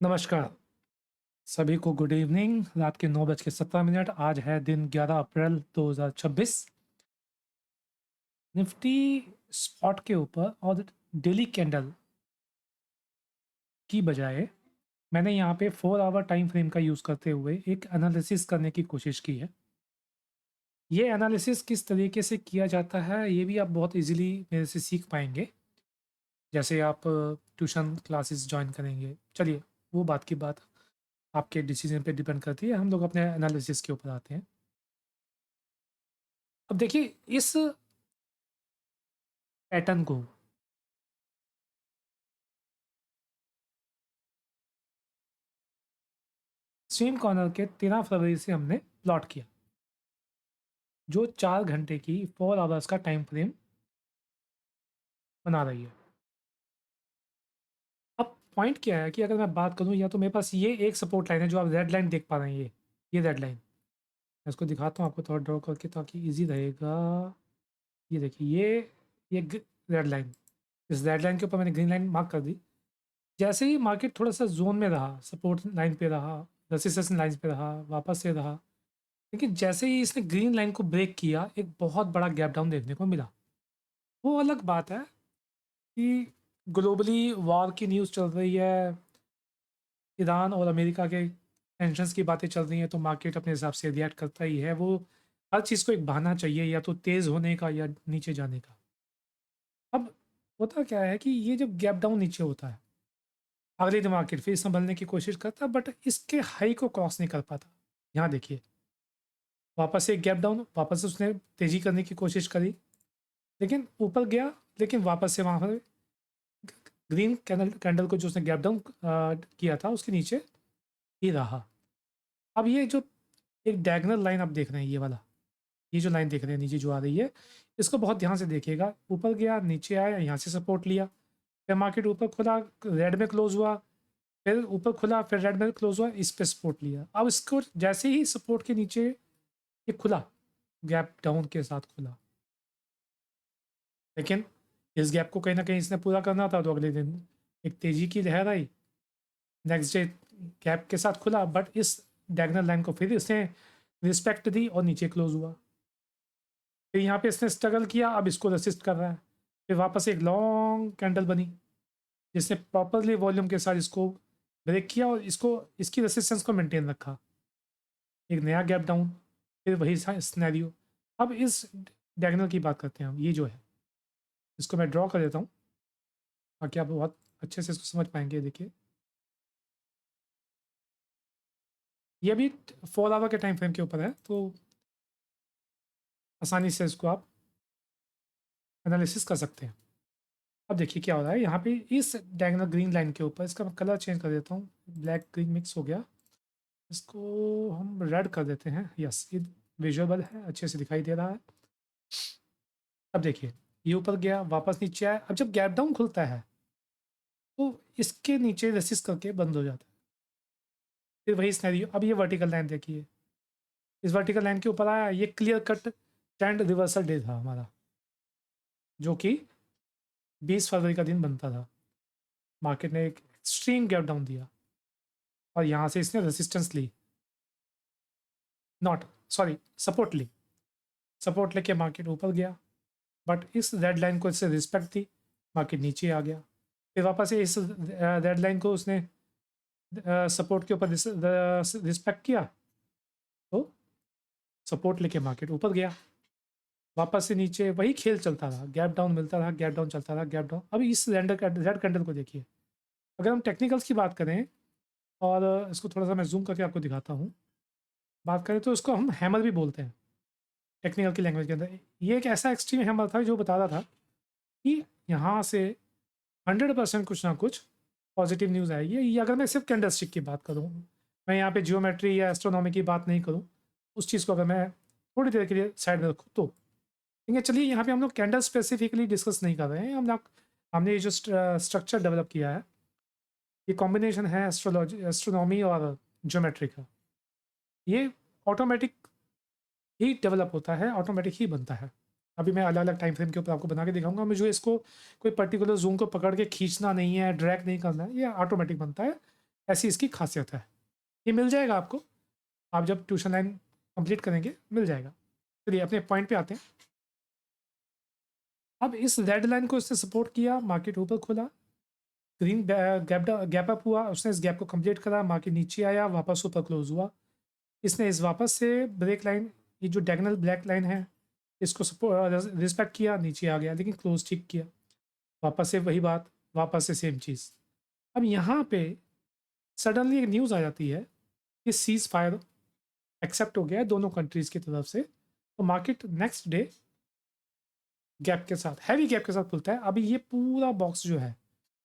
नमस्कार, सभी को गुड इवनिंग। रात के 9:17 आज है दिन 11 अप्रैल 2026। निफ्टी स्पॉट के ऊपर और डेली कैंडल की बजाय मैंने यहाँ पे 4 आवर टाइम फ्रेम का यूज़ करते हुए एक एनालिसिस करने की कोशिश की है। ये एनालिसिस किस तरीके से किया जाता है, ये भी आप बहुत ईज़िली मेरे से सीख पाएँगे। जैसे आप ट्यूशन क्लासेस जॉइन करेंगे। चलिए, वो बात की बात आपके डिसीज़न पे डिपेंड करती है। हम लोग अपने एनालिसिस के ऊपर आते हैं। अब देखिए इस पैटर्न को स्विम कॉर्नर के 13 फरवरी से हमने प्लॉट किया, जो 4 घंटे की 4 आवर्स का टाइम फ्रेम बना रही है। अब पॉइंट क्या है कि अगर मैं बात करूँ, या तो मेरे पास ये एक सपोर्ट लाइन है जो आप रेड लाइन देख पा रहे हैं, ये रेड लाइन। मैं इसको दिखाता हूँ आपको थोड़ा ड्रॉ करके ताकि ईज़ी रहेगा। ये देखिए, ये रेड लाइन, इस रेड लाइन के ऊपर मैंने ग्रीन लाइन मार्क कर दी। जैसे ही मार्केट थोड़ा-सा ज़ोन में रहा, सपोर्ट लाइन पे रहा, रेजिस्टेंस लाइन्स पे रहा, वापस से रहा, लेकिन जैसे ही इसने ग्रीन लाइन को ब्रेक किया, एक बहुत बड़ा गैप डाउन देखने को मिला। वो अलग बात है कि ग्लोबली वॉर की न्यूज़ चल रही है, ईरान और अमेरिका के टेंशन्स की बातें चल रही हैं, तो मार्केट अपने हिसाब से रिएक्ट करता ही है। वो हर चीज़ को एक बहाना चाहिए, या तो तेज़ होने का या नीचे जाने का। अब होता क्या है कि ये जब गैप डाउन नीचे होता है, अगले दिन मार्केट फिर संभलने की कोशिश करता है, बट इसके हाई को क्रॉस नहीं कर पाता। यहाँ देखिए, वापस से एक गैप डाउन, वापस से उसने तेज़ी करने की कोशिश करी, लेकिन ऊपर गया, लेकिन वापस से वहाँ पर ग्रीन कैंडल कैंडल को जो उसने गैप डाउन किया था, उसके नीचे ही रहा। अब ये जो एक डायगोनल लाइन आप देख रहे हैं, ये वाला, ये जो लाइन देख रहे हैं नीचे जो आ रही है, इसको बहुत ध्यान से देखिएगा। ऊपर गया, नीचे आया, यहाँ से सपोर्ट लिया, फिर मार्केट ऊपर खुला, रेड में क्लोज़ हुआ, फिर ऊपर खुला, फिर रेड में क्लोज़ हुआ, इस पे सपोर्ट लिया। अब इसको जैसे ही सपोर्ट के नीचे ये खुला, गैप डाउन के साथ खुला, लेकिन इस गैप को कहीं न कहीं इसने पूरा करना था, तो अगले दिन एक तेज़ी की लहर आई। नेक्स्ट डे गैप के साथ खुला, बट इस डायगोनल लाइन को फिर इसने रिस्पेक्ट दी और नीचे क्लोज हुआ। फिर यहाँ पे इसने स्ट्रगल किया, अब इसको रेसिस्ट कर रहा है। फिर वापस एक लॉन्ग कैंडल बनी, जिसने प्रॉपरली वॉल्यूम के साथ इसको ब्रेक किया और इसको इसकी रेसिस्टेंस को मेंटेन रखा। एक नया गैप डाउन, फिर वही सिनेरियो। अब इस डायगोनल की बात करते हैं हम, ये जो है, इसको मैं ड्रॉ कर देता हूँ ताकि आप बहुत अच्छे से इसको समझ पाएंगे। देखिए, ये भी 4 आवर के टाइम फ्रेम के ऊपर है, तो आसानी से इसको आप एनालिसिस कर सकते हैं। अब देखिए क्या हो रहा है यहाँ पे, इस डायगोनल ग्रीन लाइन के ऊपर, इसका मैं कलर चेंज कर देता हूँ, ब्लैक ग्रीन मिक्स हो गया, इसको हम रेड कर देते हैं। यस, ये विजुअल है, अच्छे से दिखाई दे रहा है। अब देखिए, ये ऊपर गया, वापस नीचे आया। अब जब गैप डाउन खुलता है, तो इसके नीचे रेसिस्ट करके बंद हो जाता है। फिर वही सिनेरियो, अब ये वर्टिकल लाइन देखिए, इस वर्टिकल लाइन के ऊपर आया, ये clear cut trend reversal day था हमारा, जो कि 20 फरवरी का दिन बनता था। मार्केट ने एक एक्सट्रीम गैप डाउन दिया और यहाँ से इसने रेजिस्टेंस ली, नॉट, सॉरी, सपोर्ट ली। सपोर्ट लेके मार्केट ऊपर गया, बट इस रेड लाइन को इससे रिस्पेक्ट दी, मार्केट नीचे आ गया। फिर वापस से इस रेड लाइन को उसने सपोर्ट के ऊपर रिस्पेक्ट किया, तो सपोर्ट लेके मार्केट ऊपर गया, वापस से नीचे वही खेल चलता रहा, गैप डाउन मिलता रहा, गैप डाउन चलता रहा, गैप डाउन। अब इस रेड कैंडल को देखिए, अगर हम टेक्निकल्स की बात करें, और इसको थोड़ा सा मैं जूम करके आपको दिखाता हूँ, बात करें तो इसको हम हैमर भी बोलते हैं टेक्निकल की लैंग्वेज के अंदर। ये एक ऐसा एक्सट्रीम हैमर था जो बता रहा था कि यहाँ से 100% कुछ ना कुछ पॉजिटिव न्यूज़ आएगी। ये अगर मैं सिर्फ कैंडलस्टिक की बात करूँ, मैं यहाँ पे जियोमेट्री या एस्ट्रोनॉमी की बात नहीं करूँ, उस चीज़ को अगर मैं थोड़ी देर के लिए साइड में रखूँ, तो ठीक है। चलिए, यहाँ पे हम लोग कैंडल स्पेसिफिकली डिस्कस नहीं कर रहे हैं। हमने ये जो स्ट्रक्चर डेवलप किया है, ये कॉम्बिनेशन है एस्ट्रोनॉमी और ज्योमेट्री का। ये ऑटोमेटिक ही डेवलप होता है, ऑटोमेटिक ही बनता है। अभी मैं अलग-अलग टाइम फ्रेम के ऊपर आपको बना के दिखाऊँगा। मुझे इसको कोई पर्टिकुलर ज़ूम को पकड़ के खींचना नहीं है, ड्रैग नहीं करना है, ये ऑटोमेटिक बनता है। ऐसी इसकी खासियत है। ये मिल जाएगा आपको, आप जब ट्यूशन लाइन कंप्लीट करेंगे मिल जाएगा। चलिए अपने पॉइंट पे आते हैं। अब इस रेड लाइन को इसने सपोर्ट किया, मार्केट ऊपर खुला, ग्रीन गैप अप हुआ, उसने इस गैप को कंप्लीट करा, मार्केट नीचे आया, वापस ऊपर क्लोज हुआ। इसने इस वापस से ब्रेक लाइन, ये जो डायगोनल ब्लैक लाइन है, इसको सपोर्ट रिस्पेक्ट किया, नीचे आ गया, लेकिन क्लोज ठीक किया। वापस से वही बात, वापस से सेम चीज़। अब यहाँ पे सडनली एक न्यूज़ आ जाती है कि सीज़ फायर एक्सेप्ट हो गया है दोनों कंट्रीज़ की तरफ से। तो मार्केट नेक्स्ट डे गैप के साथ, हैवी गैप के साथ खुलता है। अभी ये पूरा बॉक्स जो है,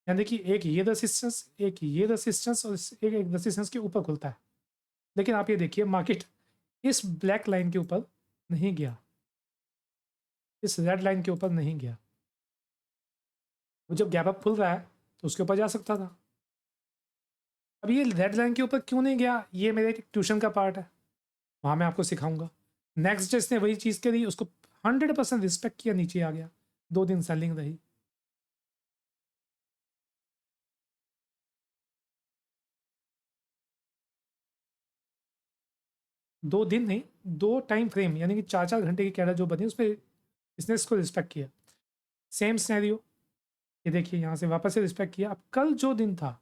यानी कि एक ये रेसिस्टेंस, एक ये रेसिस्टेंस और एक एक रेसिस्टेंस के ऊपर खुलता है। लेकिन आप ये देखिए, मार्केट इस ब्लैक लाइन के ऊपर नहीं गया, इस रेड लाइन के ऊपर नहीं गया। वो जब गैप अप खुल रहा है तो उसके ऊपर जा सकता था। अब ये रेड लाइन के ऊपर क्यों नहीं गया, ये मेरे ट्यूशन का पार्ट है, वहाँ मैं आपको सिखाऊंगा। नेक्स्ट डे इसने वही चीज़ करी, उसको 100% रिस्पेक्ट किया, नीचे आ गया, 2 दिन सेलिंग रही। दो दिन नहीं, दो टाइम फ्रेम, यानी कि 4-4 घंटे की कैंडल जो बनी उसमें इसने इसको रिस्पेक्ट किया। सेम सिनेरियो, ये देखिए यहाँ से वापस से रिस्पेक्ट किया। अब कल जो दिन था,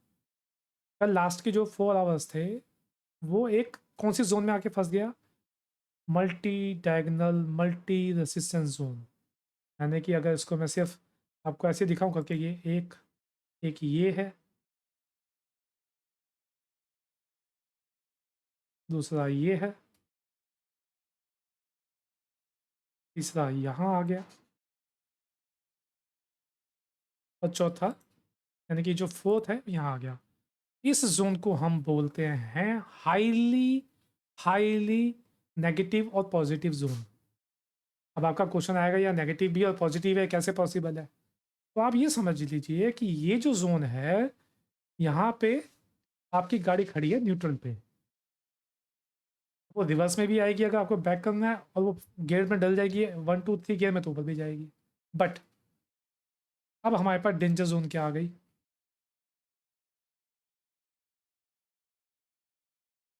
कल लास्ट के जो 4 आवर्स थे, वो एक कौन सी जोन में आके फंस गया, multi diagonal multi resistance zone. यानी कि अगर इसको मैं सिर्फ आपको ऐसे दिखाऊं करके, ये एक एक ये है, दूसरा ये है, तीसरा यहाँ आ गया, और चौथा यानी कि जो फोर्थ है यहाँ आ गया। इस जोन को हम बोलते हैं हाईली हाईली नेगेटिव और पॉजिटिव जोन। अब आपका क्वेश्चन आएगा, या नेगेटिव भी और पॉजिटिव है, कैसे पॉसिबल है? तो आप ये समझ लीजिए कि ये जो जोन है, यहाँ पे आपकी गाड़ी खड़ी है न्यूट्रल पे, वो रिवर्स में भी आएगी अगर आपको बैक करना है, और वो गियर में डल जाएगी 1 2 3 गियर में, तो ऊपर भी जाएगी। बट अब हमारे पास डेंजर जोन क्या आ गई,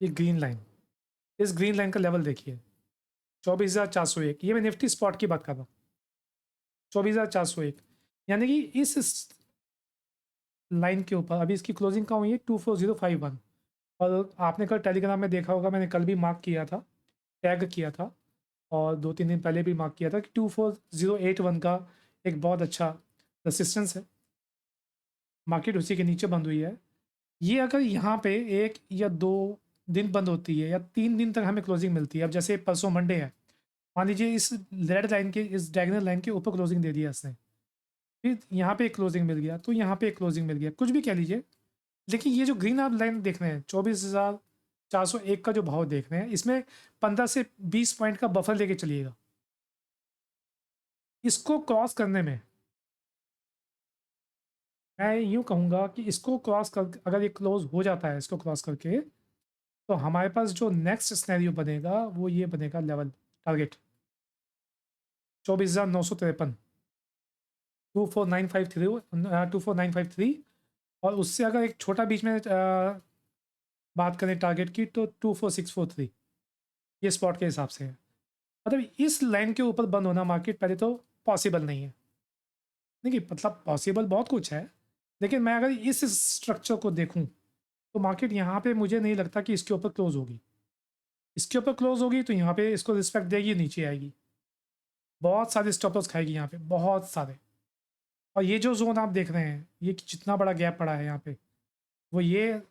ये ग्रीन लाइन। इस ग्रीन लाइन का लेवल देखिए, 24,401। ये मैं निफ्टी स्पॉट की बात कर रहा हूँ, 24,401। यानी कि इस लाइन के ऊपर अभी इसकी क्लोजिंग कहाँ हुई है, 24051। और आपने कल टेलीग्राम में देखा होगा, मैंने कल भी मार्क किया था, टैग किया था, और 2-3 दिन पहले भी मार्क किया था कि 24081 का एक बहुत अच्छा रेसिस्टेंस है। मार्केट उसी के नीचे बंद हुई है। ये अगर यहाँ पे 1 या 2 दिन बंद होती है, या 3 दिन तक हमें क्लोजिंग मिलती है, अब जैसे परसों मंडे है, मान लीजिए इस रेड लाइन के, इस डायगोनल लाइन के ऊपर क्लोजिंग दे दिया इसने, फिर यहाँ पे एक क्लोजिंग मिल गया, तो यहाँ पे एक क्लोजिंग मिल गया, कुछ भी कह लीजिए। लेकिन ये जो ग्रीन आप लाइन देख रहे हैं, 24,401 का जो भाव देख रहे हैं, इसमें 15 से 20 पॉइंट का बफर लेके चलिएगा। इसको क्रॉस करने में, मैं यूँ कहूँगा कि इसको क्रॉस कर, अगर ये क्लोज हो जाता है इसको क्रॉस करके, तो हमारे पास जो नेक्स्ट स्नैरियो बनेगा वो ये बनेगा, लेवल टारगेट 24,953, 24953, और उससे अगर एक छोटा बीच में बात करें टारगेट की, तो 24643, ये स्पॉट के हिसाब से है। मतलब इस लाइन के ऊपर बंद होना मार्केट पहले तो पॉसिबल नहीं है। देखिए मतलब पॉसिबल बहुत कुछ है, लेकिन मैं अगर इस स्ट्रक्चर को देखूं, तो मार्केट यहाँ पे मुझे नहीं लगता कि इसके ऊपर क्लोज होगी। इसके ऊपर क्लोज होगी तो यहाँ पे इसको रिस्पेक्ट देगी, नीचे आएगी, बहुत सारे स्टॉप लॉस खाएगी यहाँ पे, बहुत सारे। और ये जो जोन आप देख रहे हैं, ये जितना बड़ा गैप पड़ा है यहाँ पे, वो ये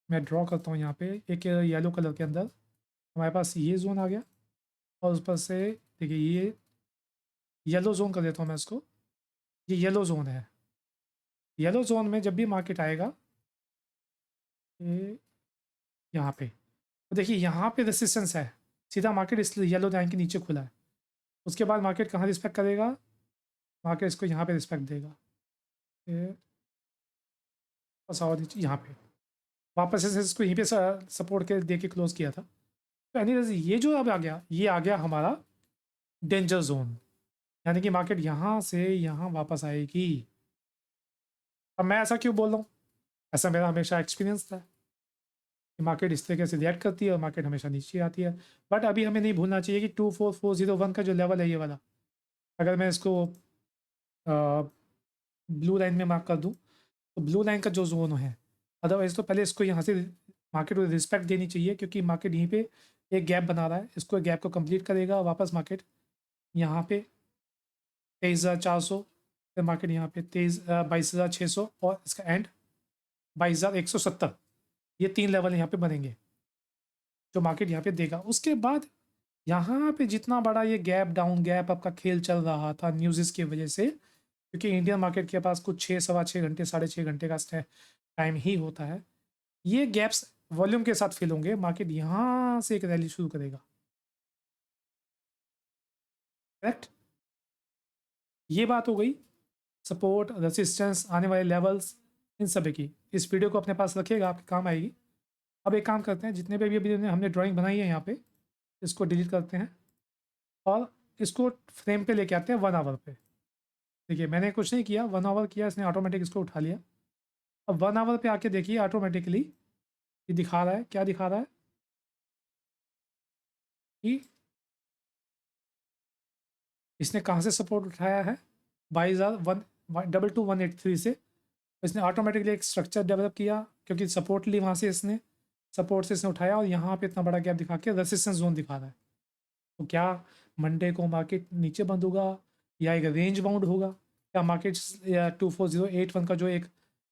मैं ड्रॉ करता हूँ यहाँ पे एक येलो कलर के अंदर, हमारे पास ये जोन आ गया, और उस पर से देखिए ये येलो जोन कर देता हूँ मैं इसको, ये येलो जोन है। येलो जोन में जब भी मार्केट आएगा, ये यहाँ पे, तो देखिए यहाँ पे रेसिस्टेंस है, सीधा मार्केट इस येलो लाइन के नीचे खुला है। उसके बाद मार्केट कहाँ रिस्पेक्ट करेगा, मार्केट इसको यहाँ पे रिस्पेक्ट देगा, ये बस, और यहाँ पे वापस से इसको यहीं पे सपोर्ट के दे के क्लोज किया था। तो एनीवेज ये जो अब आ गया, ये आ गया हमारा डेंजर जोन, यानी कि मार्केट यहाँ से यहाँ वापस आएगी। अब मैं ऐसा क्यों बोल रहा हूँ, ऐसा मेरा हमेशा एक्सपीरियंस था कि मार्केट इस तरीके से रिएक्ट करती है और मार्केट हमेशा नीचे आती है। बट अभी हमें नहीं भूलना चाहिए कि 24401 का जो लेवल है ये वाला, अगर मैं इसको ब्लू लाइन में मार्क कर दूँ तो ब्लू लाइन का जो जोन है, अदरवाइज तो पहले इसको यहाँ से मार्केट को रिस्पेक्ट देनी चाहिए, क्योंकि मार्केट यहीं पे एक गैप बना रहा है। इसको गैप को कंप्लीट करेगा और वापस मार्केट यहाँ पे 23,400, फिर मार्केट यहाँ पे 22,600 और इसका एंड 22,170। ये 3 लेवल यहाँ पे बनेंगे जो मार्केट यहाँ पे देगा। उसके बाद यहाँ पे जितना बड़ा ये गैप डाउन गैप आपका खेल चल रहा था न्यूज़ की वजह से, क्योंकि इंडियन मार्केट के पास कुछ 6 सवा 6 घंटे 6.5 घंटे का टाइम ही होता है, ये गैप्स वॉल्यूम के साथ फिल होंगे। मार्केट यहाँ से एक रैली शुरू करेगा, करेक्ट। ये बात हो गई सपोर्ट रेसिस्टेंस आने वाले लेवल्स इन सभी की। इस वीडियो को अपने पास रखिएगा, आपके काम आएगी। अब एक काम करते हैं, जितने भी अभी हमने ड्राइंग बनाई है यहाँ पे, इसको डिलीट करते हैं और इसको फ्रेम पे लेके आते हैं 1 आवर पे। देखिए मैंने कुछ नहीं किया, 1 आवर किया, इसने ऑटोमेटिक इसको उठा लिया। अब 1 आवर पे आके देखिए ऑटोमेटिकली ये दिखा रहा है, क्या दिखा रहा है कि इसने कहाँ से सपोर्ट उठाया है, 22,122,183 से। इसने ऑटोमेटिकली एक स्ट्रक्चर डेवलप किया, क्योंकि सपोर्ट ली वहाँ से इसने, सपोर्ट से इसने उठाया और यहाँ पे इतना बड़ा गैप दिखा के रेसिस्टेंस जोन दिखा रहा है। तो क्या मंडे को मार्केट नीचे बंद होगा या एक रेंज बाउंड होगा? क्या मार्केट 24081 का जो एक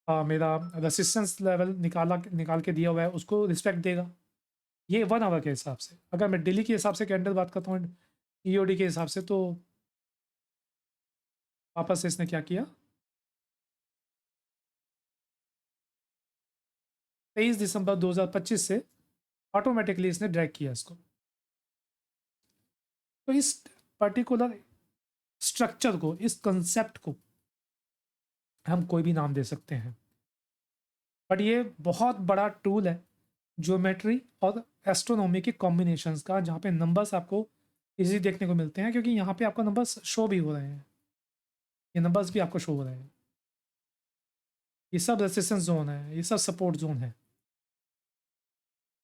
मेरा रेसिस्टेंस लेवल निकाल के दिया हुआ है उसको रिस्पेक्ट देगा? ये 1 आवर के हिसाब से। अगर मैं डेली के हिसाब से कैंडल बात करता हूँ, ईओडी के हिसाब से, तो वापस से इसने क्या किया, 23 दिसंबर 2025 से ऑटोमेटिकली इसने ड्रैग किया इसको। तो इस पर्टिकुलर स्ट्रक्चर को, इस कंसेप्ट को हम कोई भी नाम दे सकते हैं, बट ये बहुत बड़ा टूल है ज्योमेट्री और एस्ट्रोनॉमी के कॉम्बिनेशंस का, जहाँ पे नंबर्स आपको इजी देखने को मिलते हैं, क्योंकि यहाँ पे आपको नंबर्स शो भी हो रहे हैं, ये नंबर्स भी आपको शो हो रहे हैं। ये सब रेसिस्टेंस जोन है, ये सब सपोर्ट जोन है,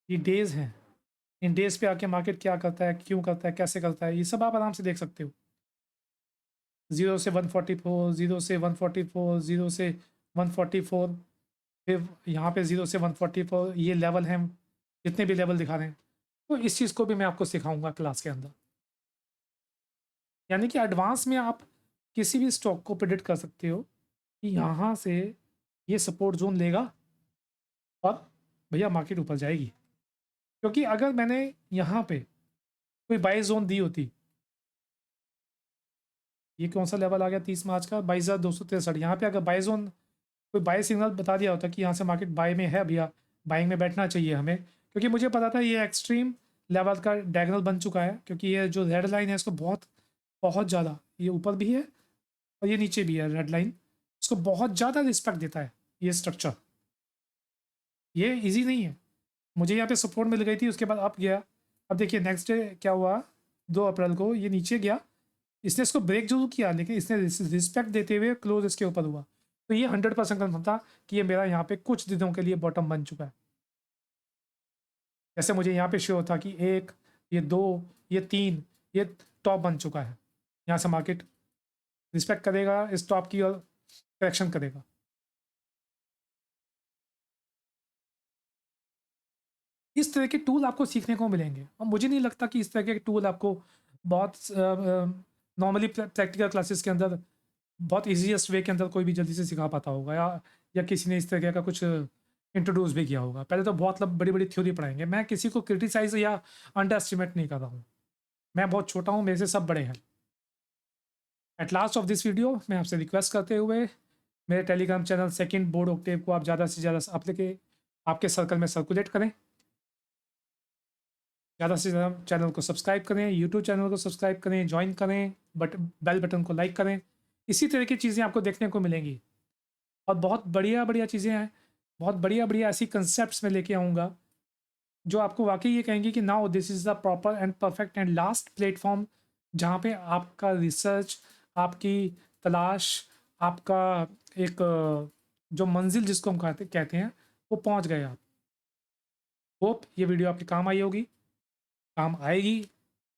ये डेज हैं। इन डेज पे आके मार्केट क्या करता है, क्यों करता है, कैसे करता है, ये सब आप आराम से देख सकते हो। 0 से 144, 0 से 144, 0 से 144, फिर यहाँ पे 0 से 144, ये लेवल हैं, जितने भी लेवल दिखा रहे हैं। तो इस चीज़ को भी मैं आपको सिखाऊंगा क्लास के अंदर। यानी कि एडवांस में आप किसी भी स्टॉक को प्रिडिक्ट कर सकते हो कि यहाँ से ये सपोर्ट जोन लेगा और भैया मार्केट ऊपर जाएगी। क्योंकि अगर मैंने यहाँ पे कोई बाई जोन दी होती, ये कौन सा लेवल आ गया 30 मार्च का, 22,263, यहाँ पे अगर बाई जोन कोई बाई सिग्नल बता दिया होता कि यहाँ से मार्केट बाई में है भैया, बाइंग में बैठना चाहिए हमें, क्योंकि मुझे पता था ये एक्सट्रीम लेवल का डायगोनल बन चुका है, क्योंकि ये जो रेड लाइन है इसको बहुत बहुत ज़्यादा, ये ऊपर भी है और ये नीचे भी है रेड लाइन, इसको बहुत ज़्यादा रिस्पेक्ट देता है ये स्ट्रक्चर। ये इजी नहीं है। मुझे यहाँ पे सपोर्ट मिल गई थी, उसके बाद अप गया। अब देखिए नेक्स्ट डे क्या हुआ, 2 अप्रैल को ये नीचे गया, इसने इसको ब्रेक जरूर किया, लेकिन इसने रिस्पेक्ट देते हुए क्लोज इसके ऊपर हुआ। तो ये 100% कन्फर्म था कि ये मेरा यहाँ पे कुछ दिनों के लिए बॉटम बन चुका है। जैसे मुझे यहाँ पे शो था कि 1, ये 2, ये 3, ये टॉप बन चुका है। यहाँ से मार्केट रिस्पेक्ट करेगा इस टॉप की और करेक्शन करेगा। इस तरह के टूल आपको सीखने को मिलेंगे, और मुझे नहीं लगता कि इस तरह के टूल आपको बहुत नॉर्मली प्रैक्टिकल क्लासेस के अंदर बहुत ईजीएस्ट वे के अंदर कोई भी जल्दी से सिखा पाता होगा, या किसी ने इस तरह का कुछ इंट्रोड्यूस भी किया होगा। पहले तो बहुत बड़ी बड़ी थ्योरी पढ़ाएंगे। मैं किसी को क्रिटिसाइज या अंडर एस्टिमेट नहीं कर रहा हूँ, मैं बहुत छोटा हूँ, मेरे से सब बड़े हैं। At last of this video मैं आपसे रिक्वेस्ट करते हुए मेरे Telegram channel second board Octave को आप ज़्यादा से ज़्यादा अपने आपके सर्कल में सर्कुलेट करें, ज़्यादा से ज़्यादा चैनल को सब्सक्राइब करें, यूट्यूब चैनल को सब्सक्राइब करें, ज्वाइन करें, बेल बटन को लाइक करें। इसी तरह की चीज़ें आपको देखने को मिलेंगी, और बहुत बढ़िया बढ़िया चीज़ें हैं, बहुत बढ़िया बढ़िया ऐसी कंसेप्ट्स में लेके आऊँगा जो आपको वाकई ये कहेंगे कि now this is the proper and perfect and last platform, जहाँ पे आपका रिसर्च, आपकी तलाश, आपका एक जो मंजिल जिसको हम कहते हैं वो पहुंच गए आप। होप ये वीडियो आपके काम आई होगी, काम आएगी।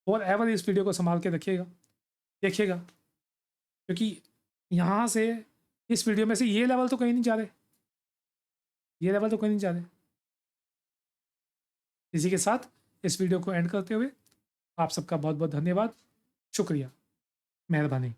और एवर इस वीडियो को संभाल के रखिएगा, देखिएगा, क्योंकि यहाँ से इस वीडियो में से ये लेवल तो कहीं नहीं जा रहे, ये लेवल तो कहीं नहीं जा रहे। इसी के साथ इस वीडियो को एंड करते हुए आप सबका बहुत बहुत धन्यवाद, शुक्रिया, मेहरबानी।